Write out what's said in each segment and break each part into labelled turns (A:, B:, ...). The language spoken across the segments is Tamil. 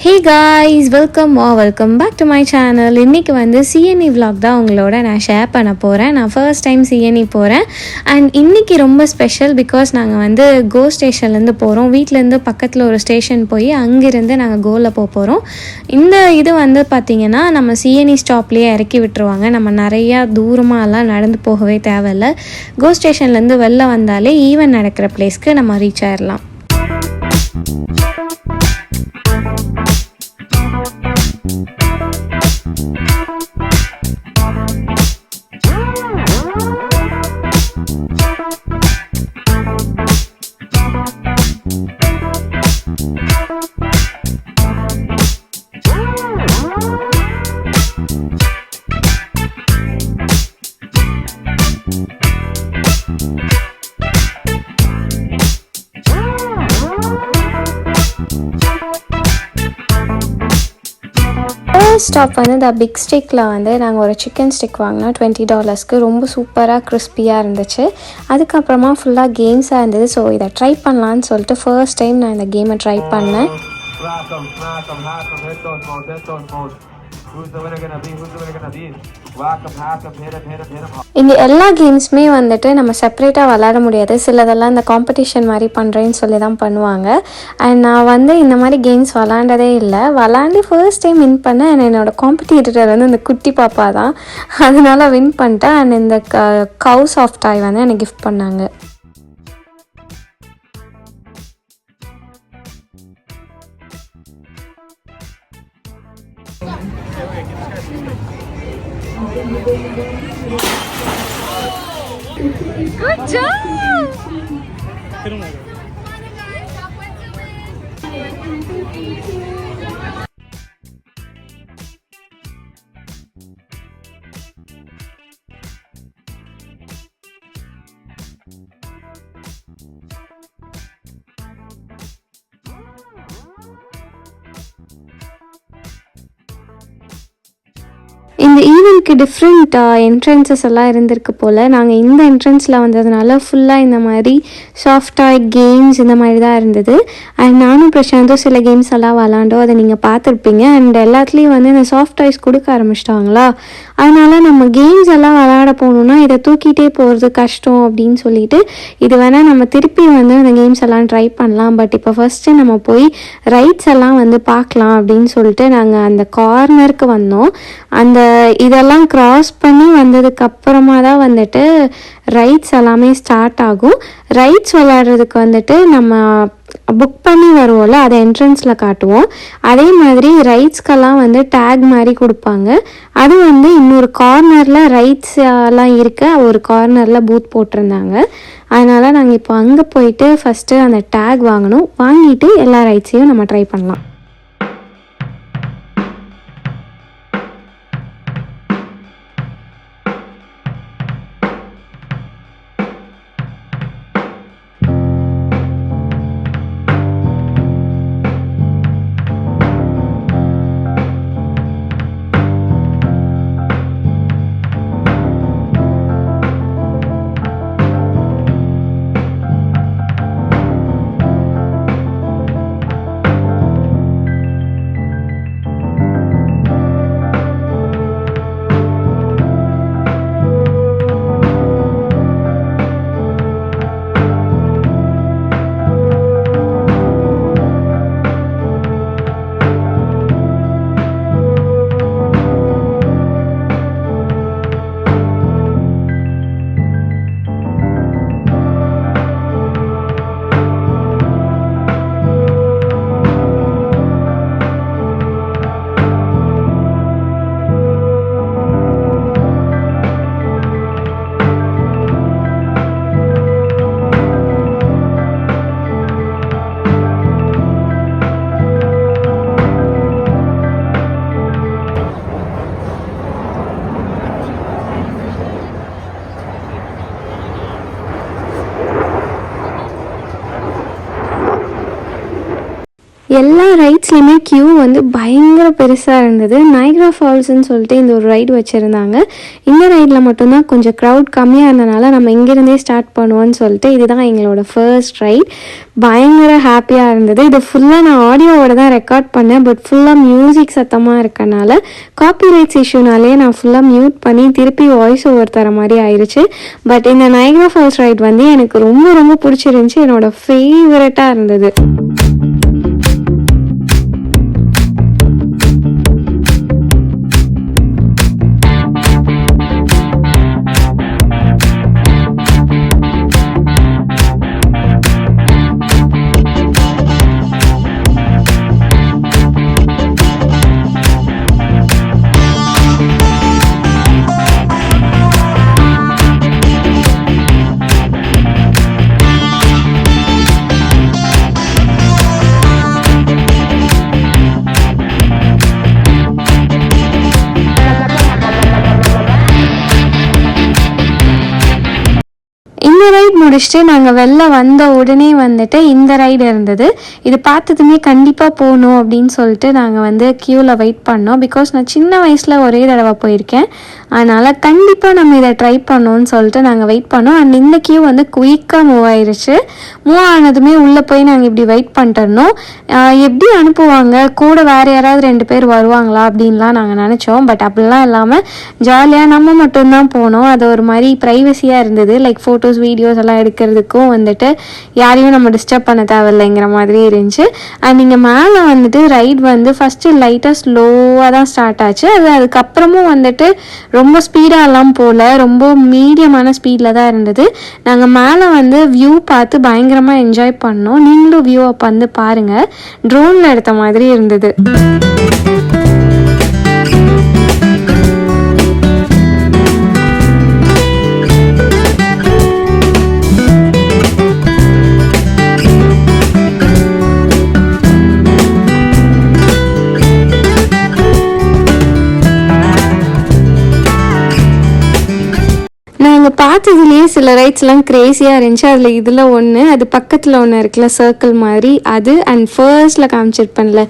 A: Hey guys, welcome back to my channel. இன்னைக்கு வந்து CNE vlog தான் உங்களோட நான் ஷேர் பண்ண போகிறேன். நான் ஃபர்ஸ்ட் டைம் CNE போகிறேன். அண்ட் இன்றைக்கி ரொம்ப ஸ்பெஷல் பிகாஸ் நாங்கள் வந்து கோ ஸ்டேஷன்லேருந்து போகிறோம். வீட்டிலேருந்து பக்கத்தில் ஒரு ஸ்டேஷன் போய் அங்கேருந்து நாங்கள் கோவில் போகிறோம். இந்த இது வந்து பார்த்திங்கன்னா நம்ம CNE ஸ்டாப்லேயே இறக்கி விட்டுருவாங்க. நம்ம நிறையா தூரமாகலாம் நடந்து போகவே தேவையில்லை. கோ ஸ்டேஷன்லேருந்து வெளில வந்தாலே ஈவென்ட் நடக்கிற பிளேஸ்க்கு நம்ம ரீச் ஆயிடலாம். ஸ்டாப் வந்து இந்த பிக் ஸ்டிக்கில் வந்து நாங்கள் ஒரு சிக்கன் ஸ்டிக் வாங்கினோம் $20. ரொம்ப சூப்பராக கிறிஸ்பியாக இருந்துச்சு. அதுக்கப்புறமா ஃபுல்லாக கேம்ஸாக இருந்தது. ஸோ இதை ட்ரை பண்ணலான்னு சொல்லிட்டு ஃபர்ஸ்ட் டைம் நான் இந்த கேமை ட்ரை பண்ணேன். இங்கே எல்லா கேம்ஸுமே வந்துட்டு நம்ம செப்பரேட்டாக விளாட முடியாது. சிலதெல்லாம் இந்த காம்படிஷன் மாதிரி பண்ணுறேன்னு சொல்லி தான் பண்ணுவாங்க. அண்ட் நான் வந்து இந்த மாதிரி கேம்ஸ் விளாண்டதே இல்லை. விளாண்டு ஃபர்ஸ்ட் டைம் வின் பண்ணேன். அண்ட் என்னோடய காம்படிட்டர் வந்து இந்த குட்டி பாப்பா தான், அதனால வின் பண்ணிட்டேன். அண்ட் இந்த கவ் சாஃப்ட் டாய் வந்து எனக்கு கிஃப்ட் பண்ணாங்க. Good job! இந்த ஈவெண்ட்க்கு டிஃப்ரெண்ட் என்ட்ரன்சஸ் எல்லாம் இருந்திருக்கு போல். நாங்கள் இந்த என்ட்ரன்ஸில் வந்ததுனால ஃபுல்லாக இந்த மாதிரி சாஃப்ட் டாய் கேம்ஸ் இந்த மாதிரி தான் இருந்தது. அண்ட் நானும் பிரசாந்தும் சில கேம்ஸ் எல்லாம் விளாண்டோம், அதை நீங்கள் பார்த்துருப்பீங்க. அண்ட் எல்லாத்துலேயும் வந்து இந்த சாஃப்ட் டாய்ஸ் கொடுக்க ஆரம்பிச்சிட்டாங்களா, அதனால் நம்ம கேம்ஸ் எல்லாம் விளாட போகணுன்னா இதை தூக்கிட்டே போகிறது கஷ்டம் அப்படின்னு சொல்லிட்டு இது வேணால் நம்ம திருப்பி வந்து அந்த கேம்ஸ் எல்லாம் ட்ரை பண்ணலாம். பட் இப்போ ஃபஸ்ட்டு நம்ம போய் ரைட்ஸ் எல்லாம் வந்து பார்க்கலாம் அப்படின்னு சொல்லிட்டு நாங்கள் அந்த கார்னருக்கு வந்தோம். அந்த இதெல்லாம் கிராஸ் பண்ணி வந்ததுக்கு அப்புறமா தான் வந்துட்டு ரைட்ஸ் எல்லாமே ஸ்டார்ட் ஆகும். ரைட்ஸ் விளையாடுறதுக்கு வந்துட்டு நம்ம புக் பண்ணி வருவோம்ல, அதை என்ட்ரன்ஸில் காட்டுவோம். அதே மாதிரி ரைட்ஸ்க்கெல்லாம் வந்து டேக் மாதிரி கொடுப்பாங்க. அது வந்து இன்னொரு கார்னரில் ரைட்ஸ் எல்லாம் இருக்க ஒரு கார்னரில் பூத் போட்டிருந்தாங்க. அதனால் நாங்கள் இப்போ அங்கே போயிட்டு ஃபஸ்ட்டு அந்த டேக் வாங்கணும். வாங்கிட்டு எல்லா ரைட்ஸையும் நம்ம ட்ரை பண்ணலாம். எல்லா ரைட்ஸ்லையுமே க்யூ வந்து பயங்கர பெருசாக இருந்தது. நைக்ரா ஃபால்ஸ்ன்னு சொல்லிட்டு இந்த ஒரு ரைடு வச்சுருந்தாங்க. இந்த ரைடில் மட்டும்தான் கொஞ்சம் க்ரௌட் கம்மியாக இருந்தனால நம்ம இங்கேருந்தே ஸ்டார்ட் பண்ணுவோன்னு சொல்லிட்டு இதுதான் எங்களோட ஃபர்ஸ்ட் ரைட். பயங்கர ஹாப்பியாக இருந்தது. இது ஃபுல்லாக நான் ஆடியோவோட தான் ரெக்கார்ட் பண்ணேன். பட் ஃபுல்லாக மியூசிக் சத்தமாக இருக்கனால காப்பிரைட்ஸ் இஷ்யூனாலே நான் ஃபுல்லாக மியூட் பண்ணி திருப்பி வாய்ஸ் ஓவர் தர மாதிரி ஆயிடுச்சு. பட் இந்த நைக்ரா ஃபால்ஸ் ரைட் வந்து எனக்கு ரொம்ப ரொம்ப பிடிச்சிருந்துச்சி. என்னோட ஃபேவரட்டாக இருந்தது. இந்த ரைட் முடிச்சுட்டு நாங்கள் வெளில வந்த உடனே வந்துட்டு இந்த ரைடு இருந்தது. இது பார்த்ததுமே கண்டிப்பாக போகணும் அப்படின்னு சொல்லிட்டு நாங்கள் வந்து க்யூவில் வெயிட் பண்ணோம். பிகாஸ் நான் சின்ன வயசில் ஒரே தடவை போயிருக்கேன். அதனால் கண்டிப்பாக நம்ம இதை ட்ரை பண்ணோன்னு சொல்லிட்டு நாங்கள் வெயிட் பண்ணோம். அண்ட் இந்த க்யூ வந்து குயிக்காக மூவ் ஆயிடுச்சு. மூவ் ஆனதுமே உள்ளே போய் நாங்கள் இப்படி வெயிட் பண்ணிட்டுருந்தோம். எப்படி அனுப்புவாங்க, கூட வேறு யாராவது 2 பேர் வருவாங்களா அப்படின்லாம் நாங்கள் நினச்சோம். பட் அப்படிலாம் இல்லாமல் ஜாலியாக நம்ம மட்டும்தான் போனோம். அது ஒரு மாதிரி ப்ரைவசியாக இருந்தது. லைக் ஃபோட்டோஸ் வீடியோஸ் எல்லாம் எடுக்கிறதுக்கும் வந்துட்டு யாரையும் நம்ம டிஸ்டர்ப் பண்ண தேவையில்லைங்கிற மாதிரி இருந்துச்சு. அண்ட் இங்கே மேலே வந்துட்டு ரைட் வந்து ஃபஸ்ட்டு லைட்டாக ஸ்லோவாக தான் ஸ்டார்ட் ஆச்சு. அதுக்கப்புறமும் வந்துட்டு ரொம்ப ஸ்பீடாலாம் போகல, ரொம்ப மீடியமான ஸ்பீடில் தான் இருந்தது. நாங்கள் மேலே வந்து வியூ பார்த்து பயங்கரமாக என்ஜாய் பண்ணோம். நீங்களும் வியூ அப்போ வந்து பாருங்கள், ட்ரோனில் எடுத்த மாதிரி இருந்தது. நாங்கள் பார்த்ததுலேயே சில ரைட்ஸ்லாம் க்ரேஸியாக இருந்துச்சு. அதில் இதில் ஒன்று, அது பக்கத்தில் ஒன்று இருக்குல்ல சர்க்கிள் மாதிரி, அது அண்ட் ஃபர்ஸ்ட்டில் காமிச்சிருப்பேன்ல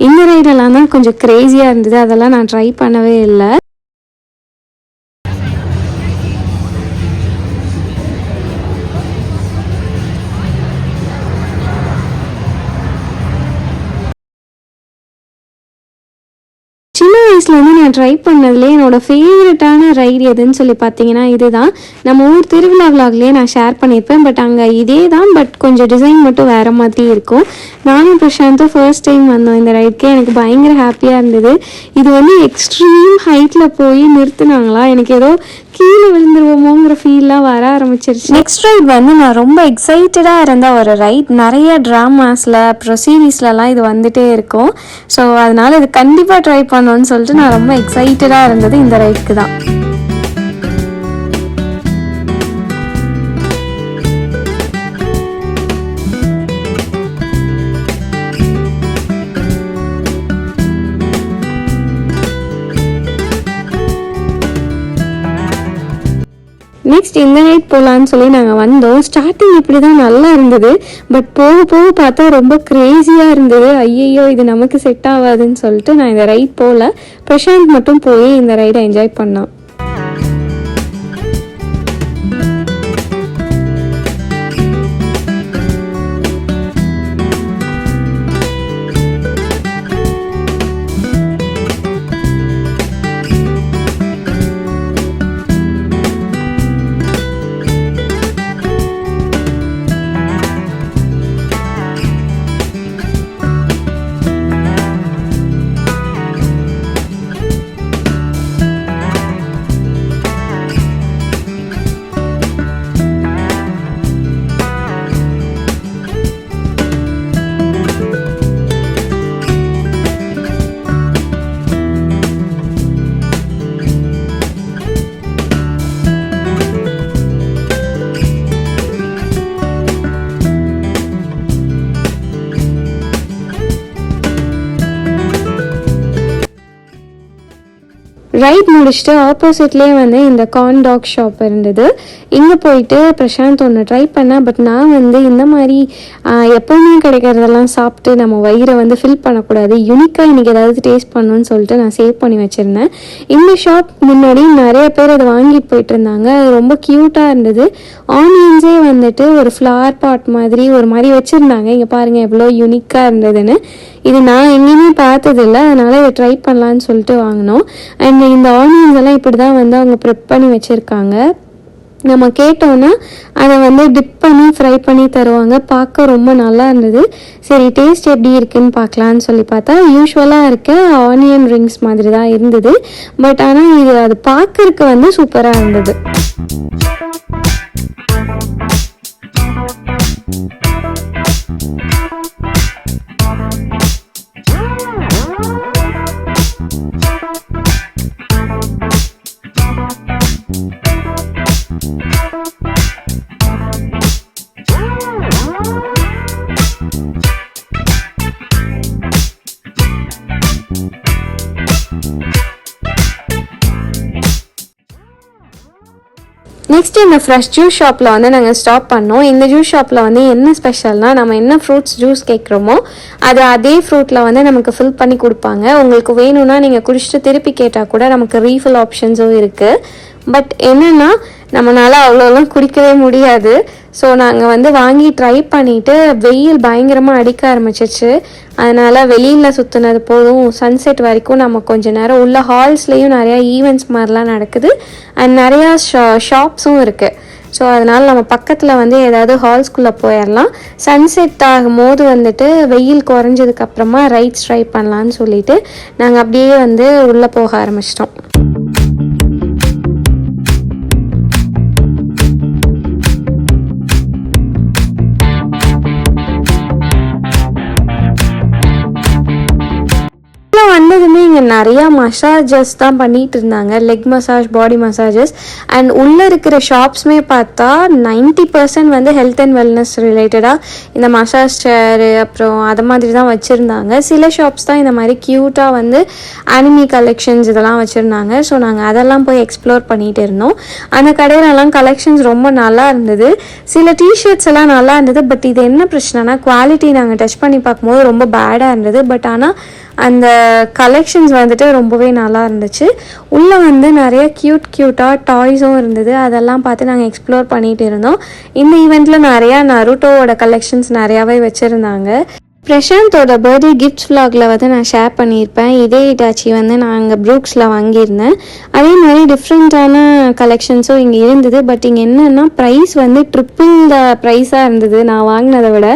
A: இந்த ரைடெல்லாம் தான் கொஞ்சம் க்ரேஸியாக இருந்தது. அதெல்லாம் நான் ட்ரை பண்ணவே இல்லை. சின்ன வயசுலேருந்து நான் ட்ரை பண்ணதுலேயே என்னோடய ஃபேவரட்டான ரைடு எதுன்னு சொல்லி பார்த்தீங்கன்னா இதுதான். நம்ம ஊர் திருவிழா விலாக்லேயே நான் ஷேர் பண்ணியிருப்பேன். பட் அங்கே இதே தான், பட் கொஞ்சம் டிசைன் மட்டும் வேறு மாதிரி இருக்கும். நானும் பிரசாந்தும் ஃபர்ஸ்ட் டைம் வந்தோம் இந்த ரைடுக்கே. எனக்கு பயங்கர ஹாப்பியாக இருந்தது. இது வந்து எக்ஸ்ட்ரீம் ஹைட்டில் போய் நிறுத்துனாங்களா, எனக்கு ஏதோ கீழே விழுந்துருவோமோங்கிற ஃபீல்லாம் வர ஆரம்பிச்சிருச்சு. நெக்ஸ்ட் ரைட் வந்து நான் ரொம்ப எக்ஸைட்டடாக இருந்த ஒரு ரைட். நிறைய ட்ராமாஸில் அப்புறம் சீரீஸ்லலாம் இது வந்துகிட்டே இருக்கும். ஸோ அதனால் இது கண்டிப்பாக ட்ரை பண்ணணும்னு சொல்லிட்டு நான் ரொம்ப எக்ஸைட்டடாக இருந்தது இந்த ரைட்க்கு தான். நெக்ஸ்ட் இந்த நைட் போகலான்னு சொல்லி நாங்கள் வந்தோம். ஸ்டார்டிங் இப்படி தான் நல்லா இருந்தது. பட் போக போக பார்த்தா ரொம்ப க்ரேஸியாக இருந்தது. ஐயையோ இது நமக்கு செட் ஆகாதுன்னு சொல்லிட்டு நான் இந்த ரைட் போகல. பிரசாந்த் மட்டும் போய் இந்த ரைடை என்ஜாய் பண்ணோம். ரைட் முடிச்சுட்டு ஆப்போசிட்லேயே வந்து இந்த கார்ன் டாக் ஷாப் இருந்தது. இங்கே போயிட்டு பிரசாந்த் ஒன்று ட்ரை பண்ணேன். பட் நான் வந்து இந்த மாதிரி எப்போவுமே கிடைக்கிறதெல்லாம் சாப்பிட்டு நம்ம வயிறை வந்து ஃபில் பண்ணக்கூடாது, யூனிக்காக இன்றைக்கி ஏதாவது டேஸ்ட் பண்ணணும்னு சொல்லிட்டு நான் சேவ் பண்ணி வச்சுருந்தேன். இந்த ஷாப் முன்னாடி நிறைய பேர் அதை வாங்கிட்டு போயிட்டு இருந்தாங்க. அது ரொம்ப க்யூட்டாக இருந்தது. ஆனியன்ஸே வந்துட்டு ஒரு ஃப்ளவர் பாட் மாதிரி ஒரு மாதிரி வச்சுருந்தாங்க. இங்கே பாருங்கள் எவ்வளோ யூனிக்காக இருந்ததுன்னு. இது நான் எங்கேயுமே பார்த்ததில்லை, அதனால் இதை ட்ரை பண்ணலான்னு சொல்லிட்டு வாங்கினோம். அண்ட் இந்த ஆனியன்ஸ் எல்லாம் இப்படி தான் வந்து அவங்க ப்ரிப் பண்ணி வச்சுருக்காங்க. நம்ம கேட்டோன்னா அதை வந்து டிப் பண்ணி ஃப்ரை பண்ணி தருவாங்க. பார்க்க ரொம்ப நல்லா இருந்தது. சரி டேஸ்ட் எப்படி இருக்குன்னு பார்க்கலான்னு சொல்லி பார்த்தா யூஸ்வலாக இருக்க ஆனியன் ரிங்ஸ் மாதிரி தான் இருந்தது. பட் ஆனால் இது அது பார்க்கறதுக்கு வந்து சூப்பராக இருந்தது. நெக்ஸ்ட் இந்த ஃப்ரெஷ் ஜூஸ் ஷாப்பில் வந்து நாங்கள் ஸ்டாப் பண்ணோம். இந்த ஜூஸ் ஷாப்பில் வந்து என்ன ஸ்பெஷல்னால், நம்ம என்ன ஃப்ரூட்ஸ் ஜூஸ் கேட்குறோமோ அது அதே ஃப்ரூட்டில் வந்து நமக்கு ஃபில் பண்ணி கொடுப்பாங்க. உங்களுக்கு வேணும்னா நீங்கள் குடிச்சிட்டு திருப்பி கேட்டால் கூட நமக்கு ரீஃபில் ஆப்ஷன்ஸும் இருக்குது. பட் என்னென்னா நம்மளால் அவ்வளோலாம் குடிக்கவே முடியாது. ஸோ நாங்கள் வந்து வாங்கி ட்ரை பண்ணிவிட்டு வெயில் பயங்கரமாக அடிக்க ஆரம்பிச்சிச்சு. அதனால் வெளியில் சுற்றுனது போதும், சன்செட் வரைக்கும் நம்ம கொஞ்சம் நேரம் உள்ள ஹால்ஸ்லேயும் நிறையா ஈவெண்ட்ஸ் மாதிரிலாம் நடக்குது. அண்ட் நிறையா ஷாப்ஸும் இருக்குது. ஸோ அதனால் நம்ம பக்கத்தில் வந்து ஏதாவது ஹால்ஸ்குள்ளே போயிடலாம். சன்செட் ஆகும் போது வந்துட்டு வெயில் குறைஞ்சதுக்கப்புறமா ரைட்ஸ் ட்ரை பண்ணலான்னு சொல்லிட்டு நாங்கள் அப்படியே வந்து உள்ளே போக ஆரம்பிச்சிட்டோம். வந்ததுமே இங்கே நிறையா மசாஜஸ் தான் பண்ணிகிட்டு இருந்தாங்க. Leg massage, body massages. And உள்ளே இருக்கிற ஷாப்ஸுமே பார்த்தா 90% வந்து ஹெல்த் அண்ட் வெல்னஸ் ரிலேட்டடாக இந்த மசாஜ் சேரு அப்புறம் அது மாதிரி தான் வச்சுருந்தாங்க. சில ஷாப்ஸ் தான் இந்த மாதிரி க்யூட்டாக வந்து அனிமி கலெக்ஷன்ஸ் இதெல்லாம் வச்சுருந்தாங்க. ஸோ நாங்கள் அதெல்லாம் போய் எக்ஸ்ப்ளோர் பண்ணிகிட்டு இருந்தோம். அந்த கடையிலலாம் கலெக்ஷன்ஸ் ரொம்ப நல்லா இருந்தது. சில டிஷர்ட்ஸ் எல்லாம் நல்லா இருந்தது. பட் இது என்ன பிரச்சனைனா குவாலிட்டி நாங்கள் டச் பண்ணி பார்க்கும்போது ரொம்ப பேடாக இருந்தது. பட் ஆனால் அந்த கலெக்ஷன்ஸ் வந்துட்டு ரொம்பவே நல்லா இருந்துச்சு. உள்ளே வந்து நிறைய க்யூட்டாக டாய்ஸும் இருந்தது. அதெல்லாம் பார்த்து நாங்கள் எக்ஸ்ப்ளோர் பண்ணிகிட்டு இருந்தோம். இந்த ஈவெண்ட்டில் நிறையா நருட்டோவோட கலெக்ஷன்ஸ் நிறையாவே வச்சுருந்தாங்க. பிரசாந்தோட பர்த்டே கிஃப்ட்ஸ் விலாகில் வந்து நான் ஷேர் பண்ணியிருப்பேன். இதே இட்டாச்சி வந்து நான் அங்கே ப்ரூக்ஸில் வாங்கியிருந்தேன். அதே மாதிரி டிஃப்ரெண்ட்டான கலெக்ஷன்ஸும் இங்கே இருந்தது. பட் இங்கே என்னென்னா ப்ரைஸ் வந்து ட்ரிப்பிள் த ப்ரைஸாக இருந்தது நான் வாங்கினதை விட.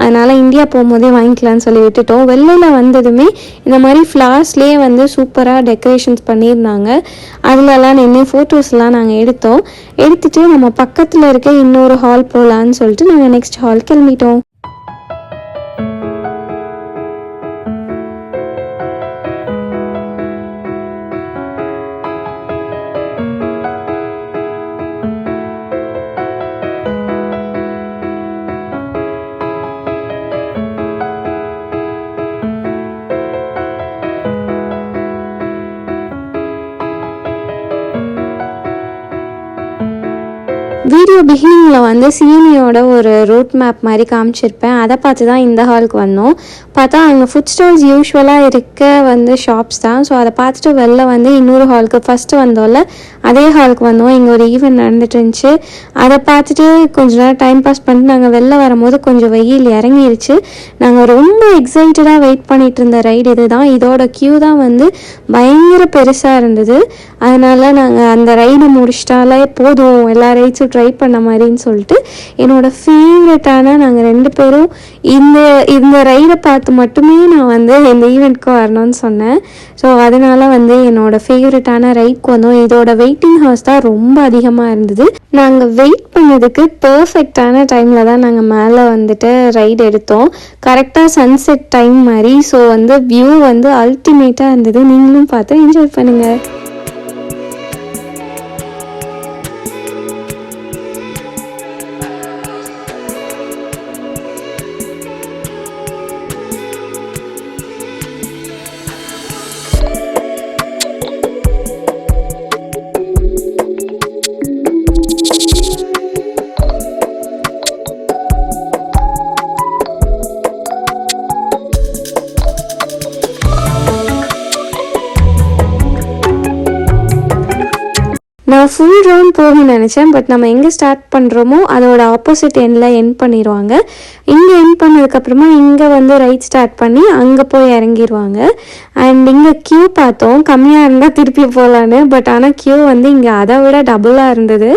A: அதனால் இந்தியா போகும்போதே வாங்கிக்கலான்னு சொல்லி விட்டுட்டோம். வெளியில் வந்ததுமே இந்த மாதிரி ஃப்ளார்ஸ்லேயே வந்து சூப்பராக டெக்கரேஷன்ஸ் பண்ணியிருந்தாங்க. அதிலலாம் நின்று ஃபோட்டோஸ்லாம் நாங்கள் எடுத்துகிட்டு நம்ம பக்கத்தில் இருக்க இன்னொரு ஹால் போகலான்னு சொல்லிட்டு நாங்கள் நெக்ஸ்ட் ஹால் கிளம்பிட்டோம். வீடியோ பிகினிங்கில் வந்து சீனியோட ஒரு ரூட் மேப் மாதிரி காமிச்சிருப்பேன். அதை பார்த்து தான் இந்த ஹாலுக்கு வந்தோம். பார்த்தா அங்கே ஃபுட் ஸ்டால்ஸ் யூஸ்வலாக இருக்க வந்து ஷாப்ஸ் தான். ஸோ அதை பார்த்துட்டு வெளில வந்து இன்னொரு ஹாலுக்கு ஃபஸ்ட்டு வந்தோம்ல அதே ஹாலுக்கு வந்தோம். இங்கே ஒரு ஈவெண்ட் நடந்துட்டு இருந்துச்சு. அதை பார்த்துட்டு கொஞ்ச நேரம் டைம் பாஸ் பண்ணிட்டு நாங்கள் வெளில வரும்போது கொஞ்சம் வெயில் இறங்கிருச்சு. நாங்கள் ரொம்ப எக்ஸைட்டடாக வெயிட் பண்ணிகிட்டு இருந்த ரைடு இது தான். இதோட க்யூ தான் வந்து பயங்கர பெருசாக இருந்தது. அதனால் நாங்கள் அந்த ரைடு முடிச்சிட்டாலே போதும் எல்லா ரைட்ஸும் ட்ரை பண்ண மாதிரின்னு சொல்லிட்டு என்னோடய ஃபேவரட்டான நாங்கள் 2 பேரும் இந்த ரைடை பார்த்து மட்டுமே நான் வந்து இந்த ஈவெண்ட்க்கு வரணும்னு சொன்னேன். ஸோ அதனால் வந்து என்னோடய ஃபேவரட்டான ரைட்க்கு வந்தோம். இதோட வெயிட்டிங் ஹவர்ஸ் தான் ரொம்ப அதிகமாக இருந்தது. நாங்கள் வெயிட் பண்ணதுக்கு பர்ஃபெக்டான டைமில் தான் நாங்கள் மேலே வந்துட்டு ரைடு எடுத்தோம். கரெக்டாக சன்செட் டைம் மாதிரி. ஸோ வந்து வியூ வந்து அல்டிமேட்டாக இருந்தது. நீங்களும் பார்த்து என்ஜாய் பண்ணுங்கள். ஃபுல் ரவுண்ட் போகணும்னு நினச்சேன். பட் நம்ம எங்கே ஸ்டார்ட் பண்ணுறோமோ அதோட ஆப்போசிட் எண்டில் எண்ட் பண்ணிடுவாங்க. இங்கே எண்ட் பண்ணதுக்கப்புறமா இங்கே வந்து ரைட் ஸ்டார்ட் பண்ணி அங்கே போய் இறங்கிடுவாங்க. அண்ட் இங்கே க்யூ பார்த்தோம், கம்மியாக இருந்தால் திருப்பி போகலான்னு. பட் ஆனால் க்யூ வந்து இங்கே அதை விட டபுளாக இருந்தது.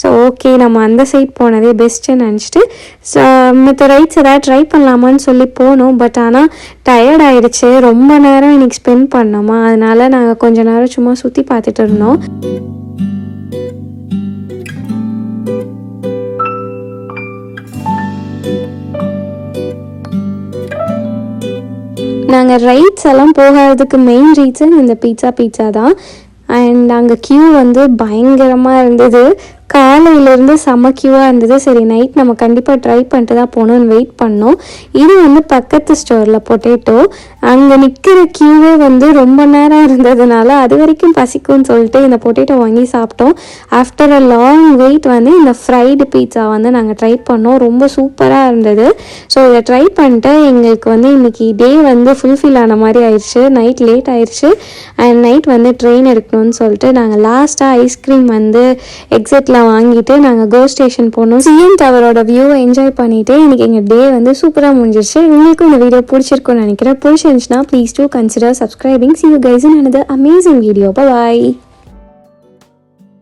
A: ஸோ ஓகே, நம்ம அந்த சைட் போனதே பெஸ்ட்டுன்னு நினச்சிட்டு மற்ற ரைட்ஸ் எதாவது ட்ரை பண்ணலாமான்னு சொல்லி போனோம். பட் ஆனால் டயர்ட் ஆகிடுச்சு, ரொம்ப நேரம் இன்றைக்கி ஸ்பெண்ட் பண்ணோமா, அதனால் நாங்கள் கொஞ்ச நேரம் சும்மா சுற்றி பார்த்துட்டு இருந்தோம். நாங்கள் ரைட்ஸ் எல்லாம் போகாததுக்கு மெயின் ரீசன் இந்த பீட்சா தான். அண்ட் அங்கே க்யூ வந்து பயங்கரமாக இருந்தது. காலையிலேருந்து செம்ம க்யூவாக இருந்தது. சரி, நைட் நம்ம கண்டிப்பாக ட்ரை பண்ணிட்டு தான் போகணுன்னு வெயிட் பண்ணோம். இது வந்து பக்கத்து ஸ்டோரில் பொட்டேட்டோ. அங்கே நிற்கிற க்யூவே வந்து ரொம்ப நேரம் இருந்ததுனால அது வரைக்கும் பசிக்கும்னு சொல்லிட்டு இந்த பொட்டேட்டோ வாங்கி சாப்பிட்டோம். ஆஃப்டர் அ லாங் வெயிட் வந்து இந்த ஃப்ரைடு பீட்சா வந்து நாங்கள் ட்ரை பண்ணோம். ரொம்ப சூப்பராக இருந்தது. ஸோ இதை ட்ரை பண்ணிட்டு எங்களுக்கு வந்து இன்றைக்கி டே வந்து ஃபுல்ஃபில் ஆன மாதிரி ஆயிடுச்சு. நைட் லேட் ஆயிடுச்சு. அண்ட் நைட் வந்து ட்ரெயின் எடுக்கணும்னு சொல்லிட்டு நாங்கள் லாஸ்ட்டாக ஐஸ்கிரீம் வந்து எக்ஸிட்டில் வாங்கிட்டு நாங்கள் கோ ஸ்டேஷன் போனோம். சிஎம் டவரோட வியூவை என்ஜாய் பண்ணிவிட்டு இன்றைக்கி எங்கள் டே வந்து சூப்பராக முடிஞ்சிருச்சு. உங்களுக்கும் இந்த வீடியோ பிடிச்சிருக்குன்னு நினைக்கிறேன். பிடிச்சிருந்துச்சுன்னா please do consider subscribing. See you guys in another amazing video. Bye bye.